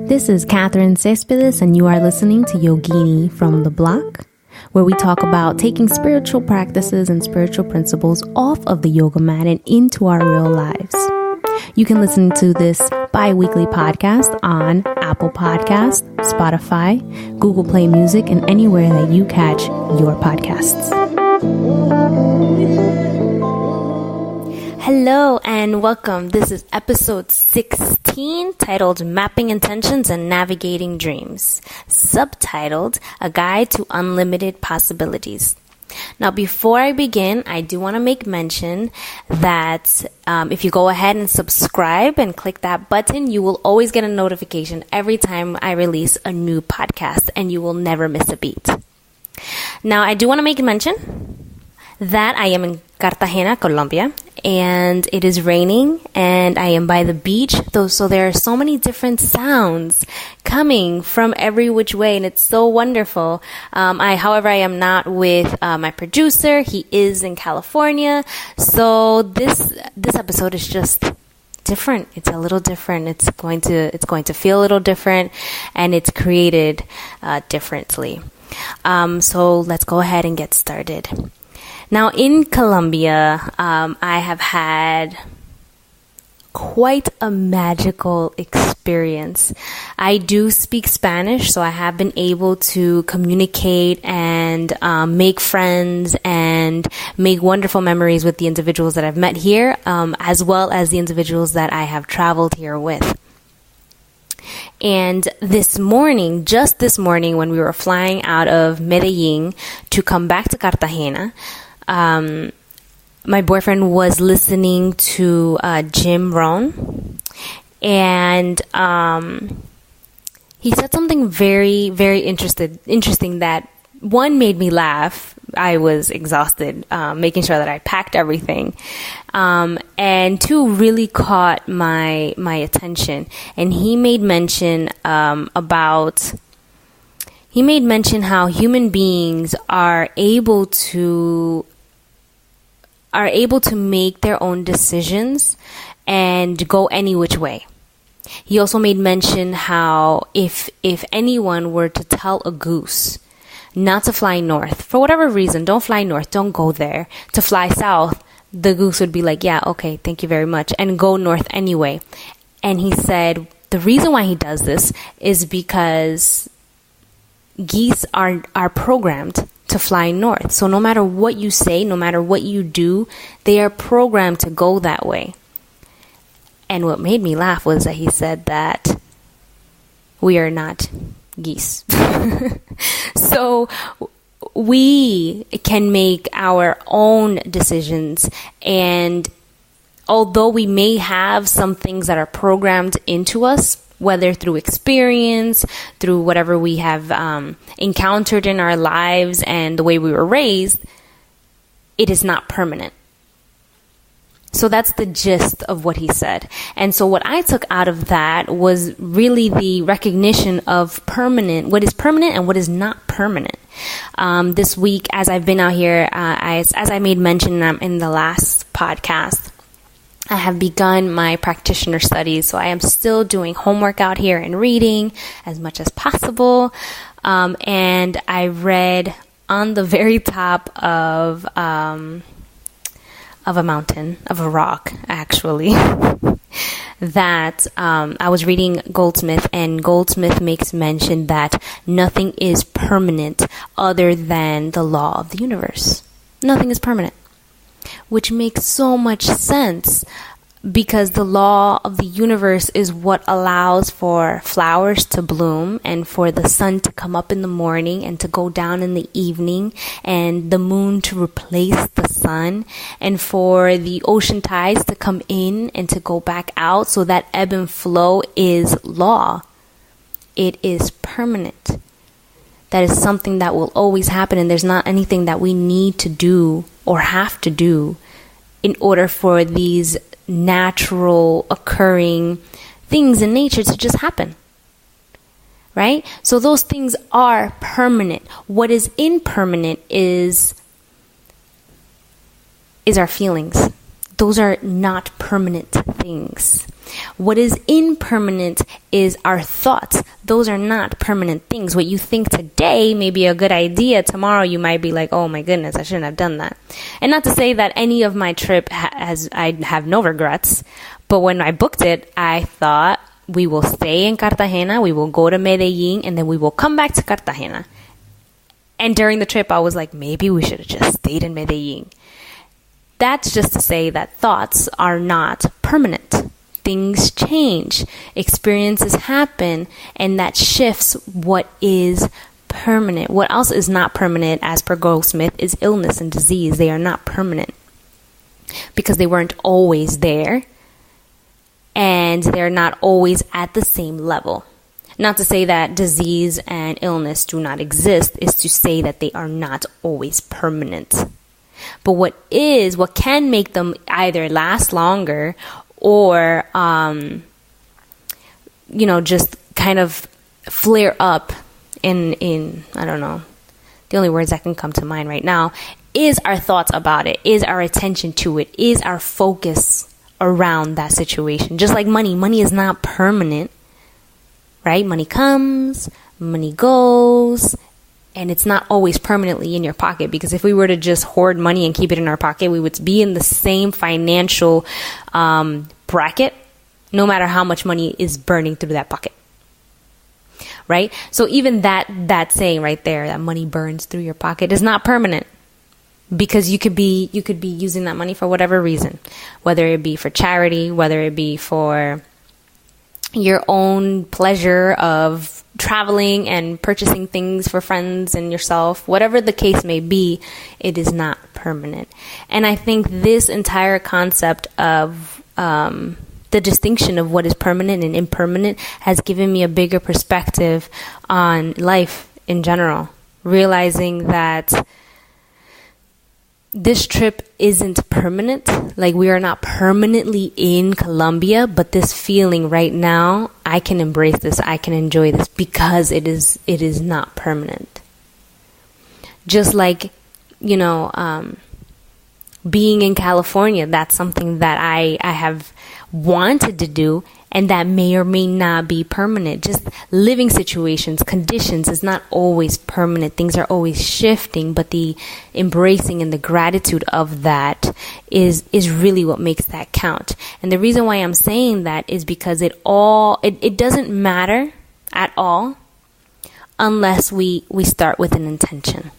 This is Catherine Cespedes, and you are listening to Yogini from the Block, where we talk about taking spiritual practices and spiritual principles off of the yoga mat and into our real lives. You can listen to this bi-weekly podcast on Apple Podcasts, Spotify, Google Play Music, and anywhere that you catch your podcasts. Hello and welcome. This is episode 16, titled Mapping Intentions and Navigating Dreams, subtitled A Guide to Unlimited Possibilities. Now, before I begin, I do want to make mention that if you go ahead and subscribe and click that button, you will always get a notification every time I release a new podcast, and you will never miss a beat. Now, I do want to make mention that I am in Cartagena, Colombia, and it is raining, and I am by the beach, so there are so many different sounds coming from every which way, and it's so wonderful. However, I am not with my producer. He is in California, so this episode is just different. It's a little different. It's going to feel a little different, and it's created differently. So let's go ahead and get started. Now, in Colombia, I have had quite a magical experience. I do speak Spanish, so I have been able to communicate and make friends and make wonderful memories with the individuals that I've met here, as well as the individuals that I have traveled here with. And just this morning, when we were flying out of Medellin to come back to Cartagena, my boyfriend was listening to Jim Rohn, and he said something very, very interesting that, one, made me laugh. I was exhausted, making sure that I packed everything, and two, really caught my attention. And he made mention how human beings are able to make their own decisions and go any which way. He also made mention how if anyone were to tell a goose not to fly north, for whatever reason, don't fly north, don't go there, to fly south, the goose would be like, yeah, okay, thank you very much, and go north anyway. And he said the reason why he does this is because geese are programmed to fly north. So no matter what you say, no matter what you do, they are programmed to go that way. And what made me laugh was that he said that we are not geese. So we can make our own decisions, and although we may have some things that are programmed into us, whether through experience, through whatever we have encountered in our lives and the way we were raised, it is not permanent. So that's the gist of what he said. And so what I took out of that was really the recognition of what is permanent and what is not permanent. This week, as I've been out here, as I made mention in the last podcast, I have begun my practitioner studies, so I am still doing homework out here and reading as much as possible. And I read on the very top of a mountain, of a rock, actually, that I was reading Goldsmith, and Goldsmith makes mention that nothing is permanent other than the law of the universe. Nothing is permanent. Which makes so much sense, because the law of the universe is what allows for flowers to bloom and for the sun to come up in the morning and to go down in the evening, and the moon to replace the sun, and for the ocean tides to come in and to go back out. So that ebb and flow is law. It is permanent. That is something that will always happen, and there's not anything that we need to do or have to do in order for these natural occurring things in nature to just happen. Right? So those things are permanent. What is impermanent is our feelings. Those are not permanent things. What is impermanent is our thoughts. Those are not permanent things. What you think today may be a good idea. Tomorrow you might be like, oh my goodness, I shouldn't have done that. And not to say that any of my trip I have no regrets. But when I booked it, I thought we will stay in Cartagena, we will go to Medellin, and then we will come back to Cartagena. And during the trip, I was like, maybe we should have just stayed in Medellin. That's just to say that thoughts are not permanent. Things change, experiences happen, and that shifts what is permanent. What else is not permanent, as per Goldsmith, is illness and disease. They are not permanent because they weren't always there, and they're not always at the same level. Not to say that disease and illness do not exist, is to say that they are not always permanent. But what can make them either last longer or, just kind of flare up in, I don't know, the only words that can come to mind right now, is our thoughts about it, is our attention to it, is our focus around that situation. Just like money. Money is not permanent, right? Money comes, money goes, and it's not always permanently in your pocket, because if we were to just hoard money and keep it in our pocket, we would be in the same financial bracket, no matter how much money is burning through that pocket, right? So even that saying right there, that money burns through your pocket, is not permanent, because you could be using that money for whatever reason, whether it be for charity, whether it be for your own pleasure of traveling and purchasing things for friends and yourself, whatever the case may be, it is not permanent. And I think this entire concept of the distinction of what is permanent and impermanent has given me a bigger perspective on life in general, realizing that this trip isn't permanent. Like, we are not permanently in Colombia, but this feeling right now, I can embrace this, I can enjoy this, because it is not permanent. Just like, being in California, that's something that I have wanted to do, and that may or may not be permanent. Just living situations, conditions is not always permanent. Things are always shifting, but the embracing and the gratitude of that is really what makes that count. And the reason why I'm saying that is because it doesn't matter at all unless we start with an intention.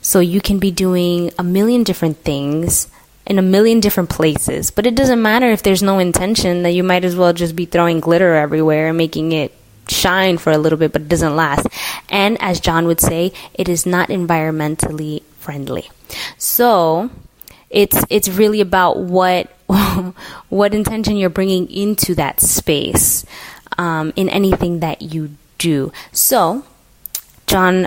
So you can be doing a million different things in a million different places, but it doesn't matter if there's no intention. That you might as well just be throwing glitter everywhere and making it shine for a little bit, but it doesn't last. And as John would say, it is not environmentally friendly. So it's really about what intention you're bringing into that space in anything that you do. So Jim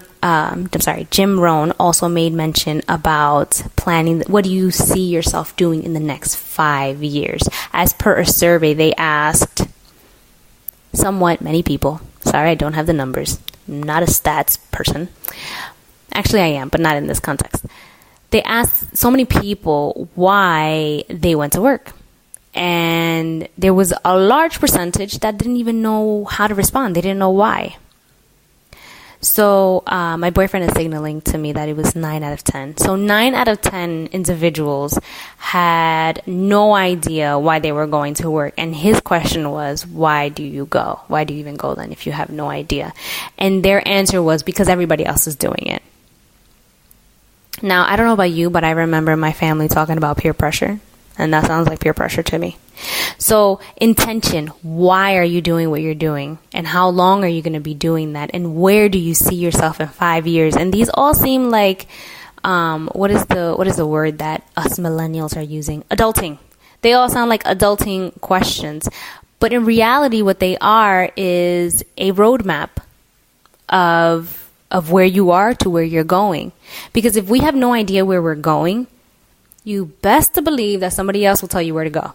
Rohn also made mention about planning. What do you see yourself doing in the next 5 years? As per a survey, they asked somewhat many people. Sorry, I don't have the numbers. I'm not a stats person. Actually, I am, but not in this context. They asked so many people why they went to work. And there was a large percentage that didn't even know how to respond. They didn't know why. So my boyfriend is signaling to me that it was 9 out of 10. So 9 out of 10 individuals had no idea why they were going to work. And his question was, why do you go? Why do you even go then if you have no idea? And their answer was, because everybody else is doing it. Now, I don't know about you, but I remember my family talking about peer pressure. And that sounds like peer pressure to me. So intention, why are you doing what you're doing? And how long are you going to be doing that? And where do you see yourself in 5 years? And these all seem like, what is the word that us millennials are using? Adulting. They all sound like adulting questions. But in reality, what they are is a roadmap of where you are to where you're going. Because if we have no idea where we're going, you best to believe that somebody else will tell you where to go.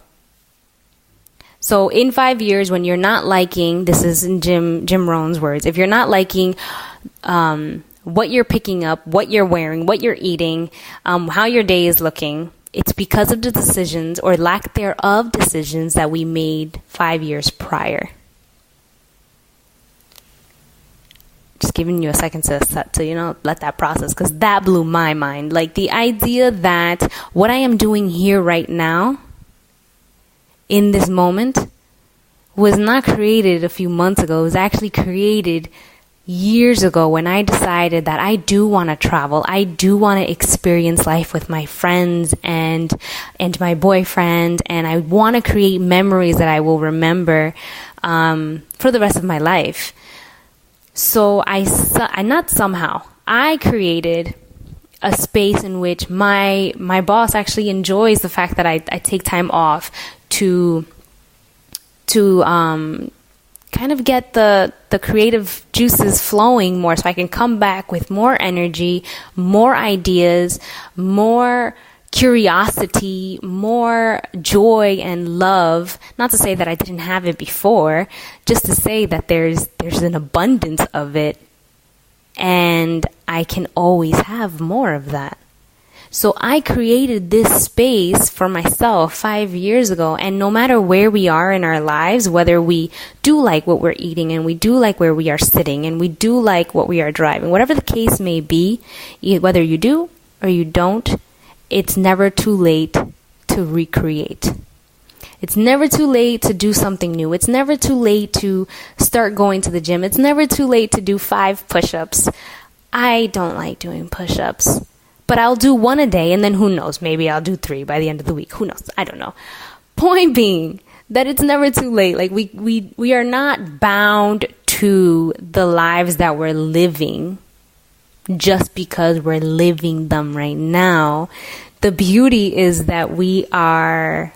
So in 5 years, when you're not liking, this is in Jim Rohn's words, if you're not liking what you're picking up, what you're wearing, what you're eating, how your day is looking, It's because of the decisions or lack thereof decisions that we made 5 years prior. Just giving you a second to let that process, because that blew my mind. Like, the idea that what I am doing here right now, in this moment, was not created a few months ago. It was actually created years ago when I decided that I do want to travel. I do want to experience life with my friends and my boyfriend, and I want to create memories that I will remember for the rest of my life. So I created a space in which my boss actually enjoys the fact that I take time off to kind of get the creative juices flowing more, so I can come back with more energy, more ideas, more curiosity, more joy and love. Not to say that I didn't have it before, just to say that there's an abundance of it, and I can always have more of that. So I created this space for myself 5 years ago, and no matter where we are in our lives, whether we do like what we're eating, and we do like where we are sitting, and we do like what we are driving, whatever the case may be, whether you do or you don't, it's never too late to recreate. It's never too late to do something new. It's never too late to start going to the gym. It's never too late to do 5 push-ups. I don't like doing push-ups, but I'll do 1 a day, and then who knows? Maybe I'll do 3 by the end of the week. Who knows? I don't know. Point being that it's never too late. Like, we are not bound to the lives that we're living just because we're living them right now. The beauty is that we have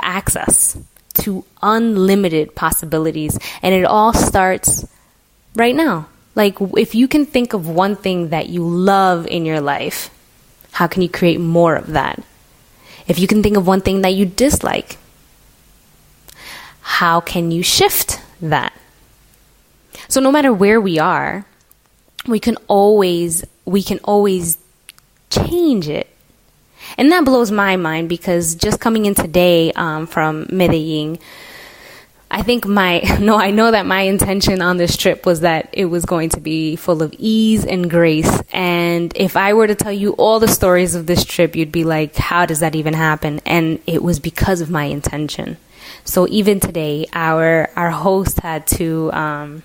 access to unlimited possibilities, and it all starts right now. Like, if you can think of one thing that you love in your life, how can you create more of that? If you can think of one thing that you dislike, how can you shift that? So no matter where we are, we can always change it. And that blows my mind, because just coming in today from Medellin, I know that my intention on this trip was that it was going to be full of ease and grace. And if I were to tell you all the stories of this trip, you'd be like, how does that even happen? And it was because of my intention. So even today, our host had to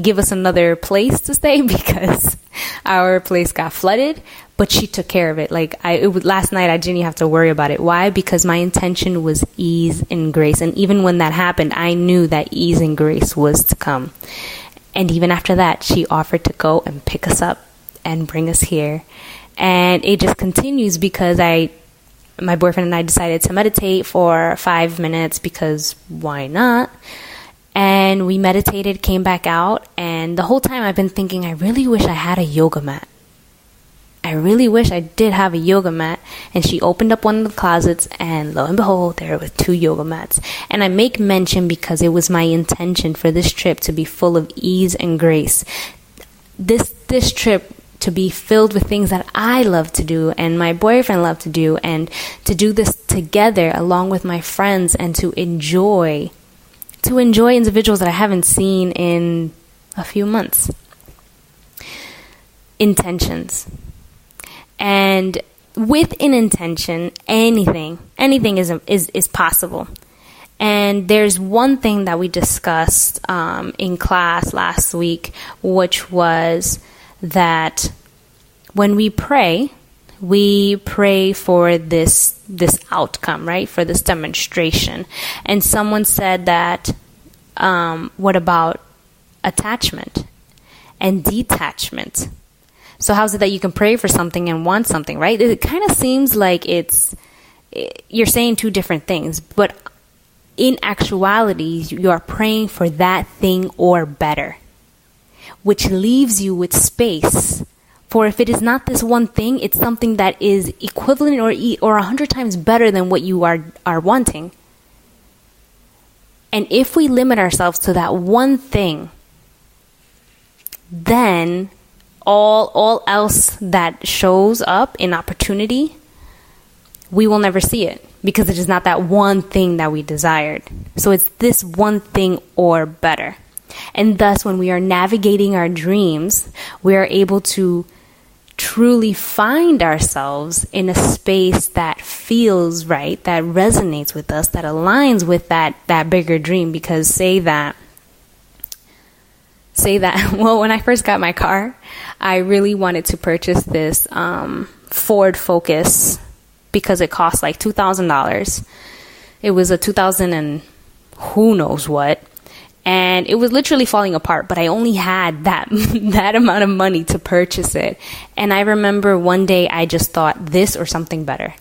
give us another place to stay because our place got flooded, but she took care of it. Last night I didn't have to worry about it. Why? Because my intention was ease and grace. And even when that happened, I knew that ease and grace was to come. And even after that, she offered to go and pick us up and bring us here. And it just continues because my boyfriend and I decided to meditate for 5 minutes, because why not? And we meditated, came back out, and the whole time I've been thinking, I really wish I had a yoga mat. I really wish I did have a yoga mat. And she opened up one of the closets, and lo and behold, there were 2 yoga mats. And I make mention because it was my intention for this trip to be full of ease and grace. This trip to be filled with things that I love to do and my boyfriend loved to do, and to do this together along with my friends, and to enjoy individuals that I haven't seen in a few months. Intentions. And with an intention, anything is possible. And there's one thing that we discussed in class last week, which was that when we pray for this outcome, right? For this demonstration. And someone said that, what about attachment and detachment? So how is it that you can pray for something and want something, right? It kind of seems like you're saying 2 different things, but in actuality, you are praying for that thing or better, which leaves you with space for, if it is not this one thing, it's something that is equivalent or 100 times better than what you are wanting. And if we limit ourselves to that one thing, then all else that shows up in opportunity we will never see it because it is not that one thing that we desired. So it's this one thing or better. And thus, when we are navigating our dreams, we are able to truly find ourselves in a space that feels right, that resonates with us, that aligns with that bigger dream. Because say that, well, when I first got my car, I really wanted to purchase this Ford Focus because it cost like $2,000. It was a 2000 and who knows what. And it was literally falling apart, but I only had that amount of money to purchase it. And I remember one day I just thought, this or something better.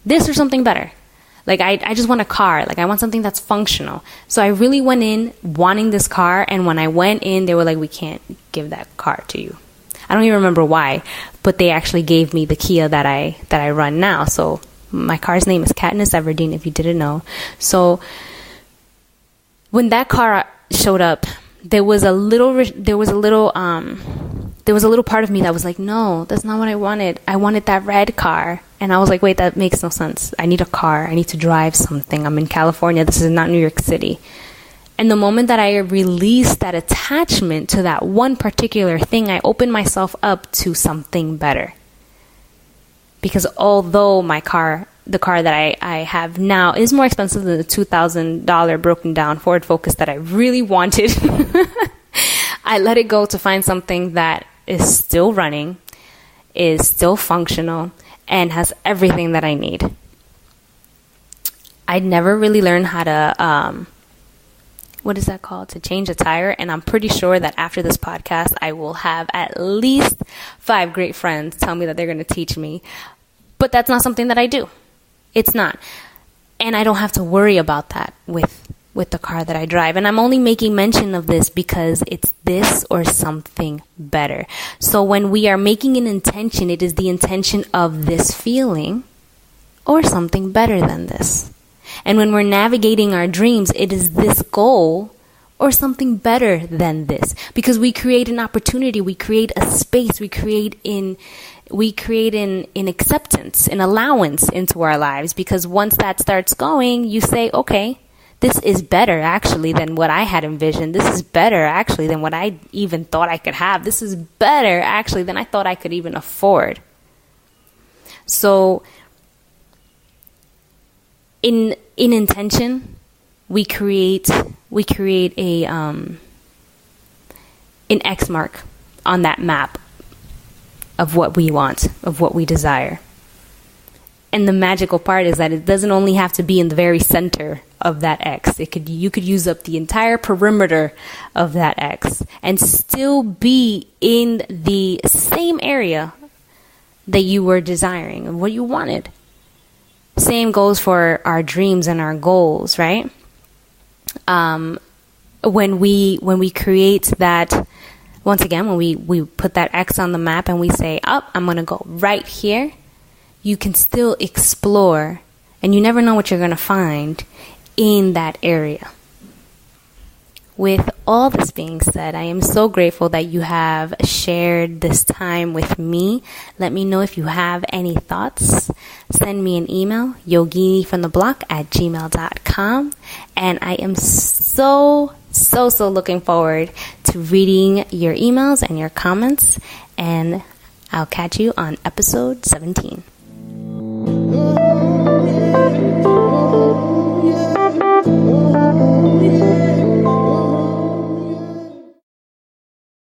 This or something better. Like, I just want a car. Like, I want something that's functional. So I really went in wanting this car. And when I went in, they were like, we can't give that car to you. I don't even remember why, but they actually gave me the Kia that I run now. So my car's name is Katniss Everdeen, if you didn't know. So when that car showed up, there was a little part of me that was like, no, that's not what I wanted. I wanted that red car. And I was like, wait, that makes no sense. I need a car. I need to drive something. I'm in California. This is not New York City. And the moment that I released that attachment to that one particular thing, I opened myself up to something better. Because although the car that I have now is more expensive than the $2,000 broken down Ford Focus that I really wanted, I let it go to find something that is still running, is still functional, and has everything that I need. I'd never really learned how to, what is that called? To change a tire. And I'm pretty sure that after this podcast, I will have at least 5 great friends tell me that they're going to teach me. But that's not something that I do. It's not. And I don't have to worry about that with the car that I drive. And I'm only making mention of this because it's this or something better. So when we are making an intention, it is the intention of this feeling or something better than this. And when we're navigating our dreams, it is this goal or something better than this. Because we create an opportunity, we create a space, we create an acceptance, an allowance into our lives. Because once that starts going, you say, okay, this is better actually than what I had envisioned. This is better actually than what I even thought I could have. This is better actually than I thought I could even afford. So in intention, we create a an X mark on that map of what we want, of what we desire. And the magical part is that it doesn't only have to be in the very center of that X. You could use up the entire perimeter of that X and still be in the same area that you were desiring and what you wanted. Same goes for our dreams and our goals, right? When we create that, once again, when we put that X on the map and we say, I'm going to go right here, you can still explore, and you never know what you're going to find in that area. With all this being said, I am so grateful that you have shared this time with me. Let me know if you have any thoughts. Send me an email, yoginifromtheblock@gmail.com. And I am so looking forward to reading your emails and your comments. And I'll catch you on episode 17.